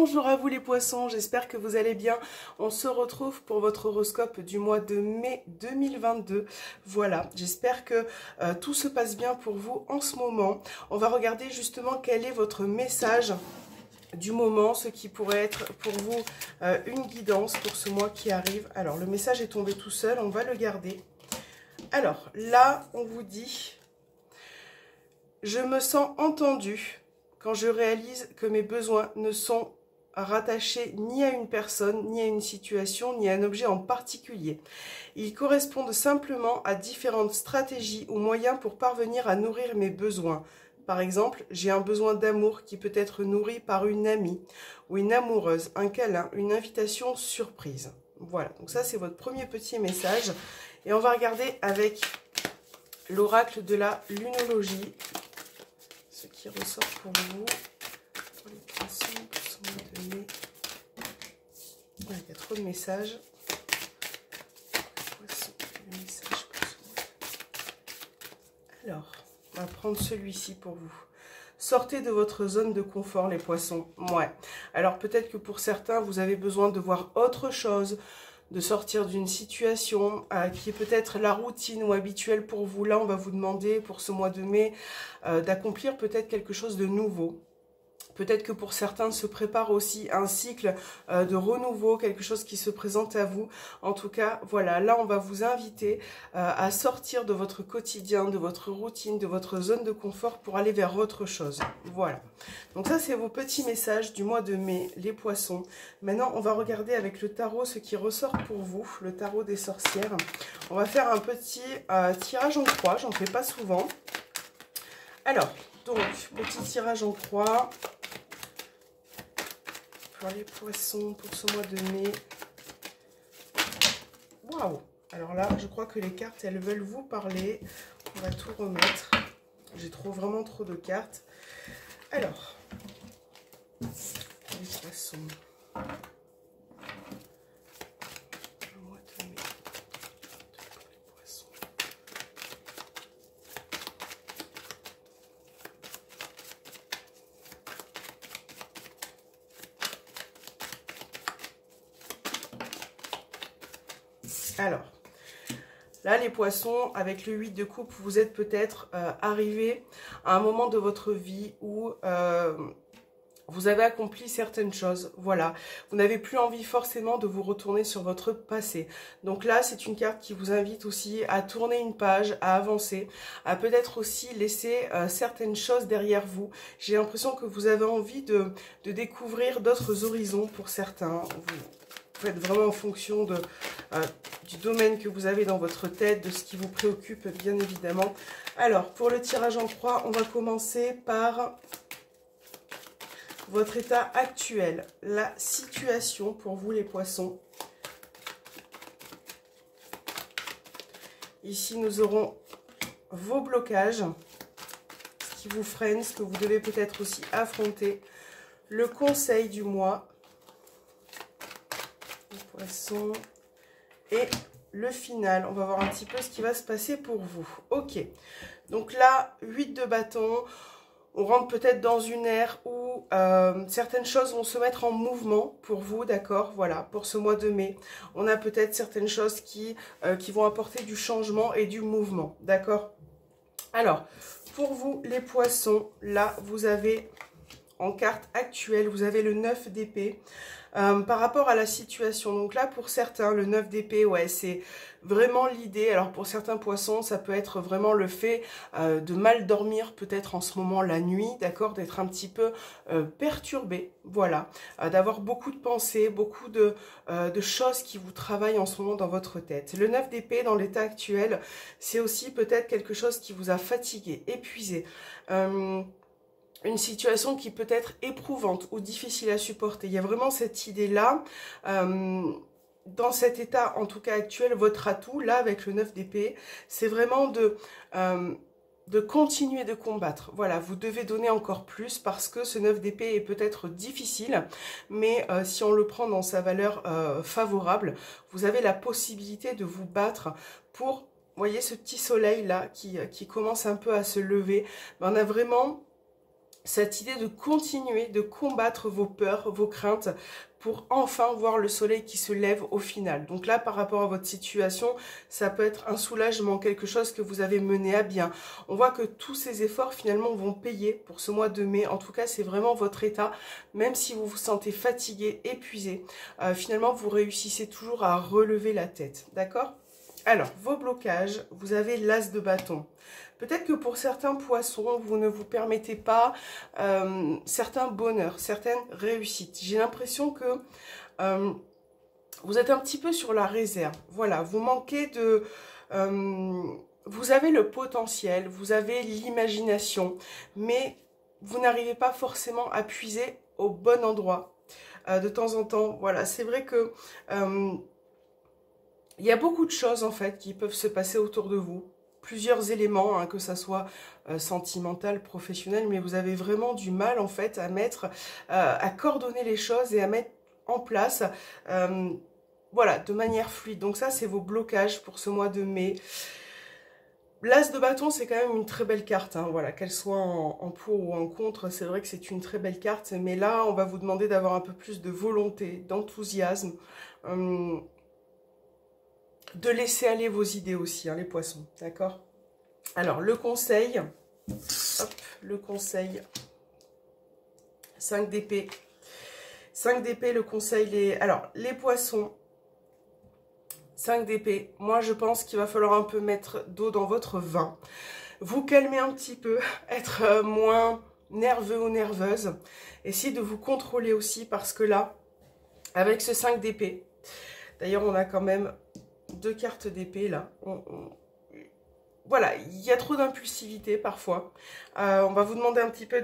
Bonjour à vous les poissons, j'espère que vous allez bien. On se retrouve pour votre horoscope du mois de mai 2022. Voilà, j'espère que tout se passe bien pour vous en ce moment. On va regarder justement quel est votre message du moment, ce qui pourrait être pour vous une guidance pour ce mois qui arrive. Alors le message est tombé tout seul, on va le garder. Alors là, on vous dit « Je me sens entendu quand je réalise que mes besoins ne sont rattachés ni à une personne, ni à une situation, ni à un objet en particulier. Ils correspondent simplement à différentes stratégies ou moyens pour parvenir à nourrir mes besoins. Par exemple, j'ai un besoin d'amour qui peut être nourri par une amie ou une amoureuse, un câlin, une invitation surprise. » Voilà, donc ça c'est votre premier petit message. Et on va regarder avec l'oracle de la lunologie, ce qui ressort pour vous, pour les poissons, pour ce mois de mai. Ouais, il y a trop de messages. Poissons, le message pour ce mois. Alors, on va prendre celui-ci pour vous. Sortez de votre zone de confort, les poissons. Ouais. Alors, peut-être que pour certains, vous avez besoin de voir autre chose, de sortir d'une situation qui est peut-être la routine ou habituelle pour vous. Là, on va vous demander pour ce mois de mai d'accomplir peut-être quelque chose de nouveau. Peut-être que pour certains se prépare aussi un cycle de renouveau, quelque chose qui se présente à vous. En tout cas, voilà, là on va vous inviter à sortir de votre quotidien, de votre routine, de votre zone de confort pour aller vers autre chose. Voilà. Donc ça c'est vos petits messages du mois de mai, les poissons. Maintenant on va regarder avec le tarot ce qui ressort pour vous, le tarot des sorcières. On va faire un petit tirage en croix, j'en fais pas souvent. Alors, donc, petit tirage en croix. Pour les poissons, pour ce mois de mai. Waouh! Alors là, je crois que les cartes, elles veulent vous parler. On va tout remettre. J'ai vraiment trop de cartes. Alors, les poissons. Le mois de mai. Pour les poissons. Alors, là les poissons, avec le 8 de coupe, vous êtes peut-être arrivé à un moment de votre vie où vous avez accompli certaines choses, voilà. Vous n'avez plus envie forcément de vous retourner sur votre passé. Donc là, c'est une carte qui vous invite aussi à tourner une page, à avancer, à peut-être aussi laisser certaines choses derrière vous. J'ai l'impression que vous avez envie de découvrir d'autres horizons pour certains. Vous faites vraiment en fonction du domaine que vous avez dans votre tête, de ce qui vous préoccupe, bien évidemment. Alors, pour le tirage en croix, on va commencer par votre état actuel, la situation pour vous, les poissons. Ici, nous aurons vos blocages, ce qui vous freine, ce que vous devez peut-être aussi affronter. Le conseil du mois. Poisson et le final, on va voir un petit peu ce qui va se passer pour vous. Ok, donc là 8 de bâton, on rentre peut-être dans une ère où certaines choses vont se mettre en mouvement pour vous, d'accord, voilà, pour ce mois de mai. On a peut-être certaines choses qui vont apporter du changement et du mouvement, d'accord. Alors, pour vous les poissons, là vous avez en carte actuelle, vous avez le 9 d'épée. Par rapport à la situation, donc là pour certains le 9 d'épée, ouais, c'est vraiment l'idée. Alors pour certains poissons ça peut être vraiment le fait de mal dormir peut-être en ce moment la nuit, d'accord, d'être un petit peu perturbé, voilà, d'avoir beaucoup de pensées, beaucoup de choses qui vous travaillent en ce moment dans votre tête. Le 9 d'épée dans l'état actuel, c'est aussi peut-être quelque chose qui vous a fatigué, épuisé, une situation qui peut être éprouvante ou difficile à supporter. Il y a vraiment cette idée-là. Dans cet état, en tout cas actuel, votre atout, là, avec le 9 d'épée, c'est vraiment de continuer de combattre. Voilà, vous devez donner encore plus parce que ce 9 d'épée est peut-être difficile, mais si on le prend dans sa valeur favorable, vous avez la possibilité de vous battre pour, vous voyez ce petit soleil là qui commence un peu à se lever. On a vraiment cette idée de continuer, de combattre vos peurs, vos craintes, pour enfin voir le soleil qui se lève au final. Donc là, par rapport à votre situation, ça peut être un soulagement, quelque chose que vous avez mené à bien. On voit que tous ces efforts, finalement, vont payer pour ce mois de mai. En tout cas, c'est vraiment votre état. Même si vous vous sentez fatigué, épuisé, finalement, vous réussissez toujours à relever la tête. D'accord ? Alors, vos blocages, vous avez l'as de bâton. Peut-être que pour certains poissons, vous ne vous permettez pas certains bonheurs, certaines réussites. J'ai l'impression que vous êtes un petit peu sur la réserve. Voilà, vous manquez de... vous avez le potentiel, vous avez l'imagination, mais vous n'arrivez pas forcément à puiser au bon endroit. De temps en temps, voilà, c'est vrai que... il y a beaucoup de choses en fait qui peuvent se passer autour de vous. Plusieurs éléments, hein, que ça soit sentimental, professionnel, mais vous avez vraiment du mal en fait à mettre, à coordonner les choses et à mettre en place, voilà, de manière fluide. Donc ça, c'est vos blocages pour ce mois de mai. L'as de bâton, c'est quand même une très belle carte, hein, voilà, qu'elle soit en pour ou en contre, c'est vrai que c'est une très belle carte, mais là, on va vous demander d'avoir un peu plus de volonté, d'enthousiasme, de laisser aller vos idées aussi, hein, les poissons, d'accord? Alors, le conseil, hop, le conseil, 5 d'épée. 5 d'épée, le conseil, alors, les poissons, 5 d'épée, moi je pense qu'il va falloir un peu mettre d'eau dans votre vin, vous calmer un petit peu, être moins nerveux ou nerveuse, essayez de vous contrôler aussi parce que là, avec ce 5 d'épée, d'ailleurs on a quand même 2 cartes d'épée là, voilà, il y a trop d'impulsivité parfois, on va vous demander un petit peu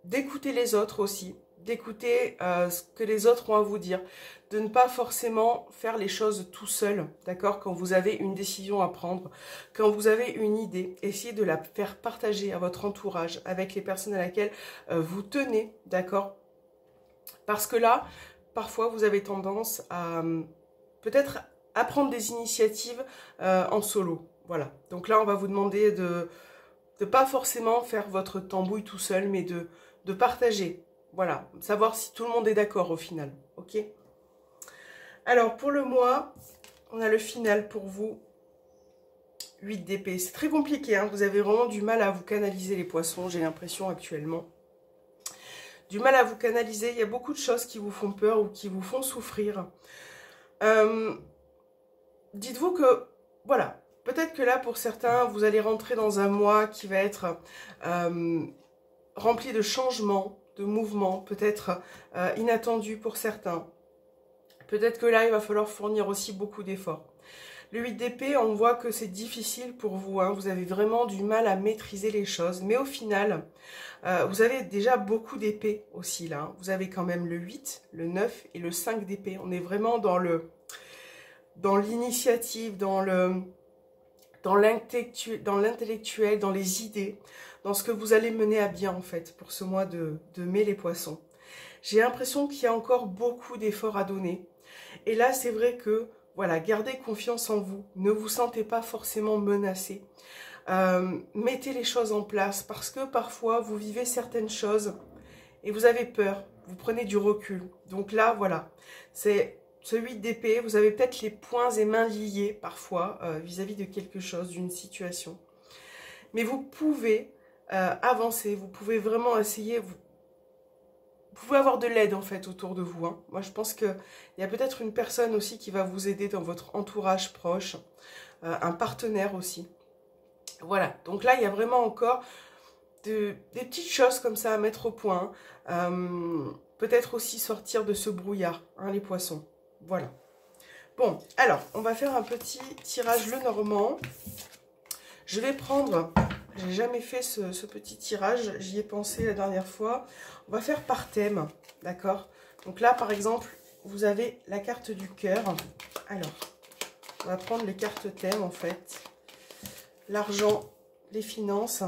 d'écouter les autres aussi, d'écouter ce que les autres ont à vous dire, de ne pas forcément faire les choses tout seul, d'accord? Quand vous avez une décision à prendre, quand vous avez une idée, essayez de la faire partager à votre entourage, avec les personnes à laquelle vous tenez, d'accord? Parce que là, parfois, vous avez tendance à peut-être à prendre des initiatives en solo, voilà. Donc là, on va vous demander de pas forcément faire votre tambouille tout seul, mais de partager. Voilà, savoir si tout le monde est d'accord au final, ok? Alors, pour le mois, on a le final pour vous, 8 d'épée. C'est très compliqué, hein, vous avez vraiment du mal à vous canaliser les poissons, j'ai l'impression actuellement. Du mal à vous canaliser, il y a beaucoup de choses qui vous font peur ou qui vous font souffrir. Dites-vous que, voilà, peut-être que là, pour certains, vous allez rentrer dans un mois qui va être rempli de changements, de mouvements, peut-être inattendus pour certains. Peut-être que là, il va falloir fournir aussi beaucoup d'efforts. Le 8 d'épée, on voit que c'est difficile pour vous, hein, vous avez vraiment du mal à maîtriser les choses, mais au final, vous avez déjà beaucoup d'épées aussi là, hein. Vous avez quand même le 8, le 9 et le 5 d'épée. On est vraiment dans l'initiative, dans l'intellectuel, dans les idées, dans ce que vous allez mener à bien en fait pour ce mois de mai les poissons. J'ai l'impression qu'il y a encore beaucoup d'efforts à donner. Et là, c'est vrai que, voilà, gardez confiance en vous. Ne vous sentez pas forcément menacé. Mettez les choses en place parce que parfois, vous vivez certaines choses et vous avez peur. Vous prenez du recul. Donc là, voilà, c'est ce 8 d'épée. Vous avez peut-être les poings et mains liés parfois vis-à-vis de quelque chose, d'une situation. Mais vous pouvez avancer. Vous pouvez vraiment essayer... Vous pouvez avoir de l'aide en fait autour de vous, hein. Moi je pense qu'il y a peut-être une personne aussi qui va vous aider dans votre entourage proche, un partenaire aussi. Voilà, donc là il y a vraiment encore des petites choses comme ça à mettre au point. Peut-être aussi sortir de ce brouillard, hein, les poissons. Voilà. Bon, alors on va faire un petit tirage Lenormand. Je vais prendre... J'ai jamais fait ce petit tirage, j'y ai pensé la dernière fois. On va faire par thème, d'accord? Donc là, par exemple, vous avez la carte du cœur. Alors, on va prendre les cartes thèmes, en fait. L'argent, les finances,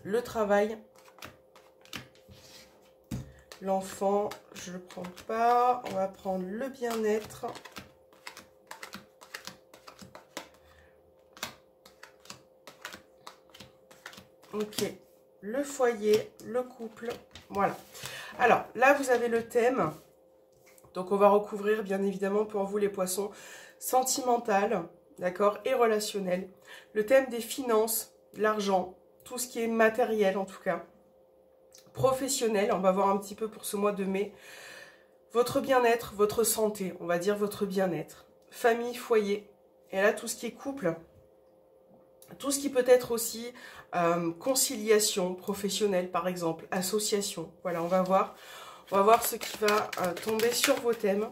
le travail, l'enfant, je ne le prends pas. On va prendre le bien-être. Ok. Le foyer, le couple. Voilà. Alors, là, vous avez le thème. Donc, on va recouvrir, bien évidemment, pour vous, les poissons, sentimental, d'accord, et relationnel. Le thème des finances, l'argent, tout ce qui est matériel, en tout cas. Professionnel, on va voir un petit peu pour ce mois de mai. Votre bien-être, votre santé, on va dire votre bien-être. Famille, foyer. Et là, tout ce qui est couple. Tout ce qui peut être aussi conciliation professionnelle, par exemple, association. Voilà, on va voir. On va voir ce qui va tomber sur vos thèmes.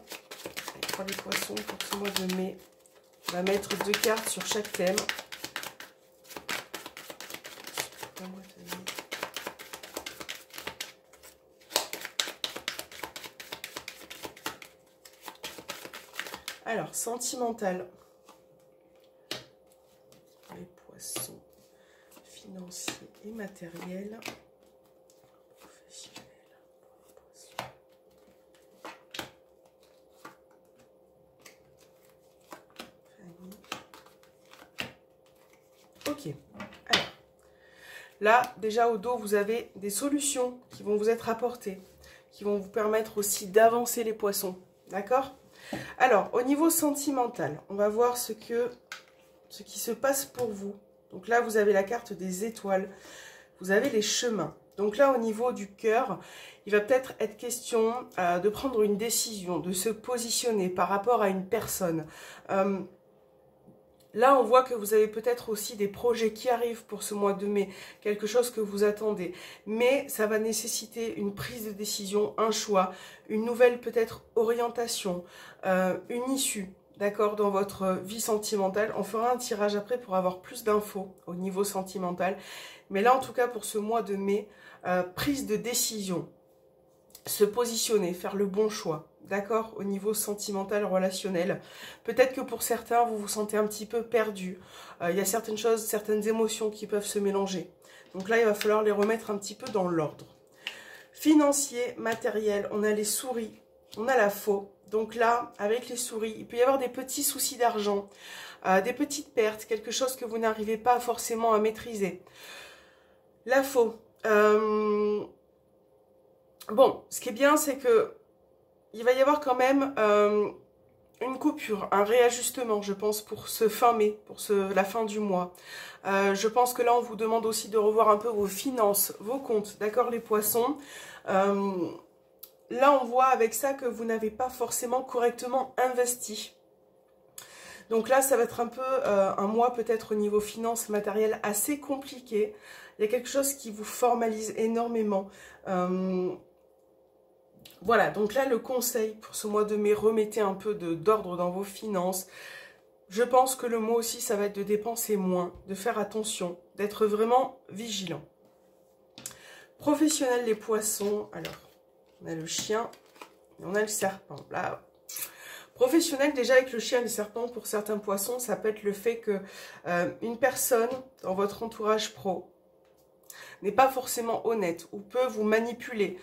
Pour les poissons, pour ce mois de mai, on va mettre 2 cartes sur chaque thème. Alors, sentimental. Les poissons financiers et matériels. Professionnels. Ok. Alors, là, déjà au dos, vous avez des solutions qui vont vous être apportées, qui vont vous permettre aussi d'avancer les poissons. D'accord? Alors, au niveau sentimental, on va voir ce qui se passe pour vous. Donc là, vous avez la carte des étoiles. Vous avez les chemins. Donc là, au niveau du cœur, il va peut-être être question de prendre une décision, de se positionner par rapport à une personne. Là, on voit que vous avez peut-être aussi des projets qui arrivent pour ce mois de mai, quelque chose que vous attendez. Mais ça va nécessiter une prise de décision, un choix, une nouvelle peut-être orientation, une issue, d'accord, dans votre vie sentimentale. On fera un tirage après pour avoir plus d'infos au niveau sentimental. Mais là, en tout cas, pour ce mois de mai, prise de décision, se positionner, faire le bon choix. D'accord, au niveau sentimental, relationnel. Peut-être que pour certains, vous vous sentez un petit peu perdu. Il y a certaines choses, certaines émotions qui peuvent se mélanger. Donc là, il va falloir les remettre un petit peu dans l'ordre. Financier, matériel, on a les souris, on a la faux. Donc là, avec les souris, il peut y avoir des petits soucis d'argent, des petites pertes, quelque chose que vous n'arrivez pas forcément à maîtriser. La faux. Bon, ce qui est bien, c'est que il va y avoir quand même une coupure, un réajustement, je pense, pour ce fin mai, pour la fin du mois. Je pense que là, on vous demande aussi de revoir un peu vos finances, vos comptes, d'accord, les poissons. Là, on voit avec ça que vous n'avez pas forcément correctement investi. Donc là, ça va être un peu un mois peut-être au niveau finances, matériel assez compliqué. Il y a quelque chose qui vous formalise énormément. Voilà, donc là, le conseil pour ce mois de mai, remettez un peu d'ordre dans vos finances. Je pense que le mot aussi, ça va être de dépenser moins, de faire attention, d'être vraiment vigilant. Professionnel, les poissons. Alors, on a le chien et on a le serpent. Là, professionnel, déjà avec le chien et le serpent, pour certains poissons, ça peut être le fait que une personne dans votre entourage pro n'est pas forcément honnête ou peut vous manipuler,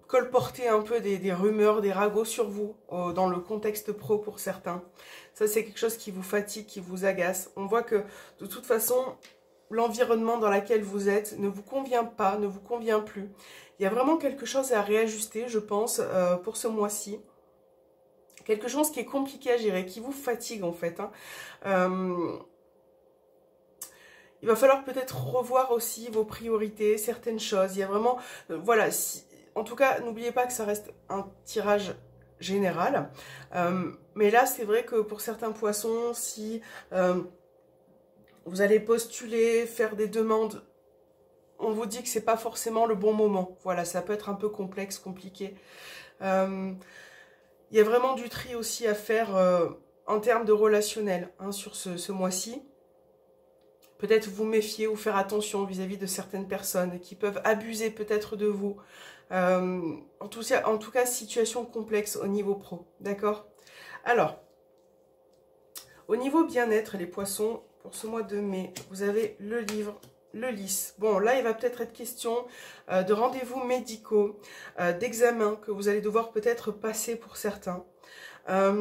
colporter un peu des rumeurs, des ragots sur vous dans le contexte pro pour certains. Ça, c'est quelque chose qui vous fatigue, qui vous agace. On voit que de toute façon, l'environnement dans lequel vous êtes ne vous convient pas, ne vous convient plus. Il y a vraiment quelque chose à réajuster, je pense, pour ce mois-ci. Quelque chose qui est compliqué à gérer, qui vous fatigue en fait. Il va falloir peut-être revoir aussi vos priorités, certaines choses. Il y a vraiment... voilà, en tout cas, n'oubliez pas que ça reste un tirage général. Mais là, c'est vrai que pour certains poissons, si vous allez postuler, faire des demandes, on vous dit que c'est pas forcément le bon moment. Voilà, ça peut être un peu complexe, compliqué. Il y a vraiment du tri aussi à faire en termes de relationnel sur ce mois-ci. Peut-être vous méfier ou faire attention vis-à-vis de certaines personnes qui peuvent abuser peut-être de vous. En tout cas, situation complexe au niveau pro. D'accord? Alors, au niveau bien-être, les poissons, pour ce mois de mai, vous avez le livre, le lys. Bon, là, il va peut-être être question de rendez-vous médicaux, d'examens que vous allez devoir peut-être passer pour certains. Là,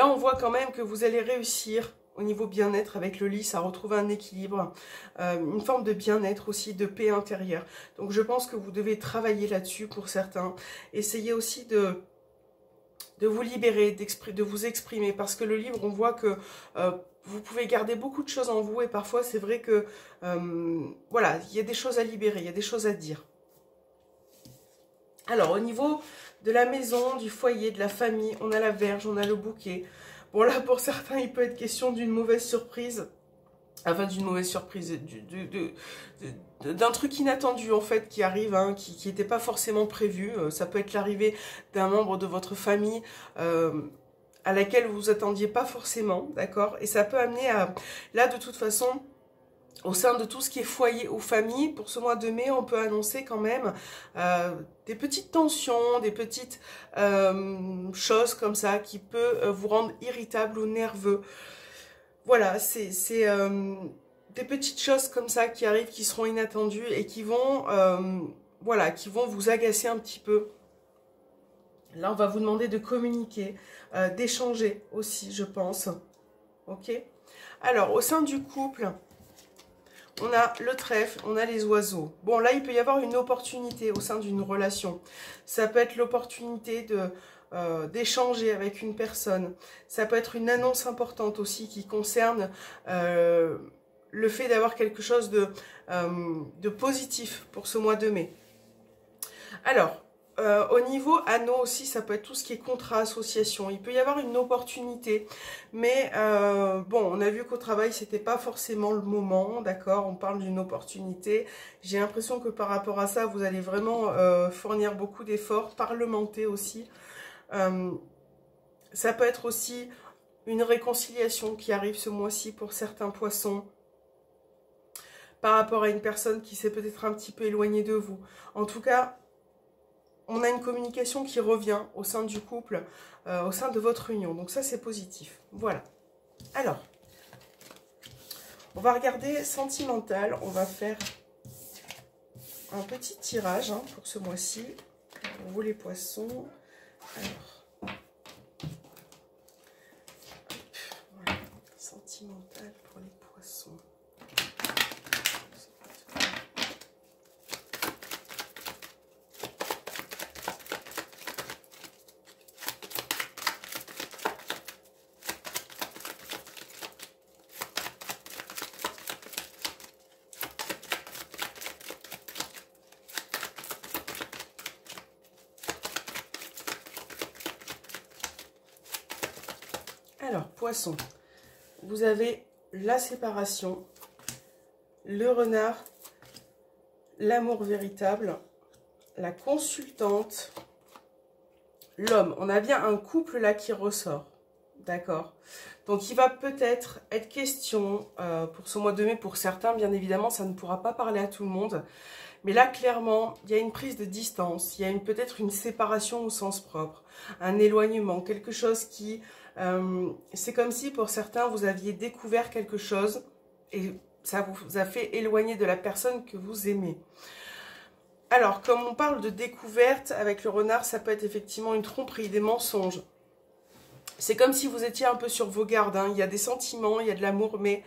on voit quand même que vous allez réussir au niveau bien-être avec le lit, ça retrouve un équilibre, une forme de bien-être aussi, de paix intérieure. Donc je pense que vous devez travailler là-dessus pour certains. Essayez aussi de vous libérer, de vous exprimer, parce que le livre, on voit que vous pouvez garder beaucoup de choses en vous, et parfois c'est vrai que, voilà, il y a des choses à libérer, il y a des choses à dire. Alors, au niveau de la maison, du foyer, de la famille, on a la Vierge, on a le bouquet. Bon, là, pour certains, il peut être question d'une mauvaise surprise. Enfin, d'une mauvaise surprise, d'un truc inattendu, en fait, qui arrive, hein, qui n'était pas forcément prévu. Ça peut être l'arrivée d'un membre de votre famille à laquelle vous vous attendiez pas forcément, d'accord? Et ça peut amener à... Là, de toute façon... Au sein de tout ce qui est foyer ou famille, pour ce mois de mai, on peut annoncer quand même des petites tensions, des petites choses comme ça qui peuvent vous rendre irritable ou nerveux. Voilà, c'est des petites choses comme ça qui arrivent, qui seront inattendues et qui vont, voilà, qui vont vous agacer un petit peu. Là, on va vous demander de communiquer, d'échanger aussi, je pense. Ok? Alors, au sein du couple... On a le trèfle, on a les oiseaux. Bon, là, il peut y avoir une opportunité au sein d'une relation. Ça peut être l'opportunité d'échanger avec une personne. Ça peut être une annonce importante aussi qui concerne le fait d'avoir quelque chose de positif pour ce mois de mai. Alors, au niveau anneau aussi, ça peut être tout ce qui est contrat, association. Il peut y avoir une opportunité, mais bon, on a vu qu'au travail, c'était pas forcément le moment, d'accord? On parle d'une opportunité. J'ai l'impression que par rapport à ça, vous allez vraiment fournir beaucoup d'efforts, parlementer aussi. Ça peut être aussi une réconciliation qui arrive ce mois-ci pour certains poissons, par rapport à une personne qui s'est peut-être un petit peu éloignée de vous. En tout cas, on a une communication qui revient au sein du couple, au sein de votre union. Donc ça, c'est positif. Voilà. Alors, on va regarder sentimental. On va faire un petit tirage hein, pour ce mois-ci. Pour vous les poissons. Alors, voilà. Sentimental pour les poissons. Alors, poisson, vous avez la séparation, le renard, l'amour véritable, la consultante, l'homme. On a bien un couple là qui ressort, d'accord? Donc, il va peut-être être question pour ce mois de mai, pour certains, bien évidemment, ça ne pourra pas parler à tout le monde. Mais là, clairement, il y a une prise de distance, il y a peut-être une séparation au sens propre, un éloignement, quelque chose qui... c'est comme si pour certains vous aviez découvert quelque chose et ça vous a fait éloigner de la personne que vous aimez. Alors comme on parle de découverte avec le renard, ça peut être effectivement une tromperie, des mensonges. C'est comme si vous étiez un peu sur vos gardes, hein. Il y a des sentiments, il y a de l'amour, mais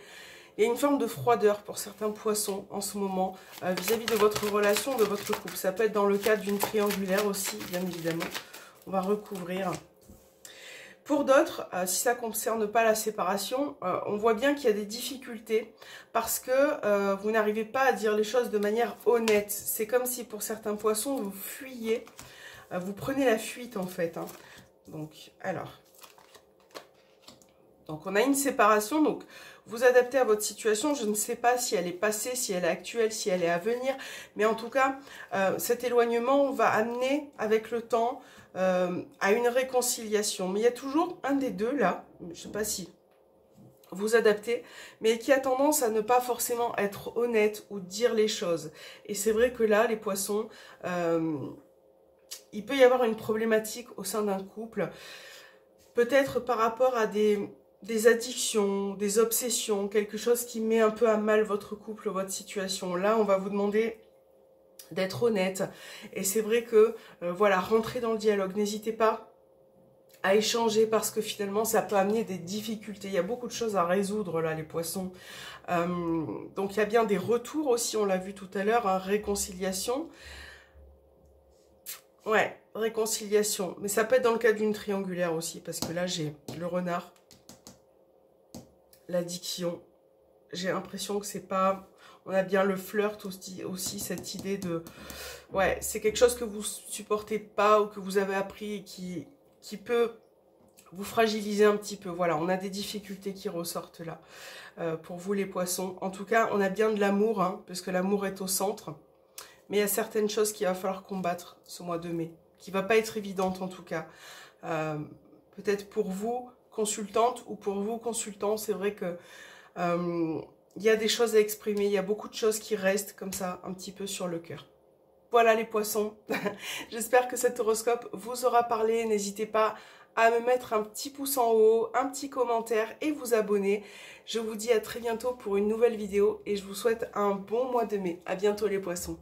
il y a une forme de froideur pour certains poissons en ce moment vis-à-vis de votre relation, de votre couple. Ça peut être dans le cadre d'une triangulaire aussi, bien évidemment. On va recouvrir. Pour d'autres, si ça ne concerne pas la séparation, on voit bien qu'il y a des difficultés parce que vous n'arrivez pas à dire les choses de manière honnête. C'est comme si pour certains poissons, vous fuyiez, vous prenez la fuite en fait. Hein. Donc, alors, on a une séparation, donc vous adaptez à votre situation. Je ne sais pas si elle est passée, si elle est actuelle, si elle est à venir, mais en tout cas, cet éloignement va amener avec le temps à une réconciliation. Mais il y a toujours un des deux là, je ne sais pas si vous adaptez, mais qui a tendance à ne pas forcément être honnête ou dire les choses. Et c'est vrai que là, les poissons, il peut y avoir une problématique au sein d'un couple, peut-être par rapport à des addictions, des obsessions, quelque chose qui met un peu à mal votre couple, votre situation. Là, on va vous demander d'être honnête. Et c'est vrai que, voilà, rentrez dans le dialogue. N'hésitez pas à échanger parce que finalement ça peut amener des difficultés. Il y a beaucoup de choses à résoudre là les poissons. Donc il y a bien des retours aussi, on l'a vu tout à l'heure, hein, réconciliation. Ouais, réconciliation. Mais ça peut être dans le cadre d'une triangulaire aussi parce que là j'ai le renard, l'addiction. J'ai l'impression que c'est pas... On a bien le flirt aussi, cette idée de... Ouais, c'est quelque chose que vous supportez pas ou que vous avez appris et qui peut vous fragiliser un petit peu. Voilà, on a des difficultés qui ressortent là pour vous les poissons. En tout cas, on a bien de l'amour, hein, parce que l'amour est au centre. Mais il y a certaines choses qu'il va falloir combattre ce mois de mai, qui ne va pas être évidente en tout cas. Peut-être pour vous, consultante, ou pour vous, consultant, c'est vrai que... il y a des choses à exprimer, il y a beaucoup de choses qui restent comme ça, un petit peu sur le cœur. Voilà les poissons, j'espère que cet horoscope vous aura parlé. N'hésitez pas à me mettre un petit pouce en haut, un petit commentaire et vous abonner. Je vous dis à très bientôt pour une nouvelle vidéo et je vous souhaite un bon mois de mai. À bientôt les poissons.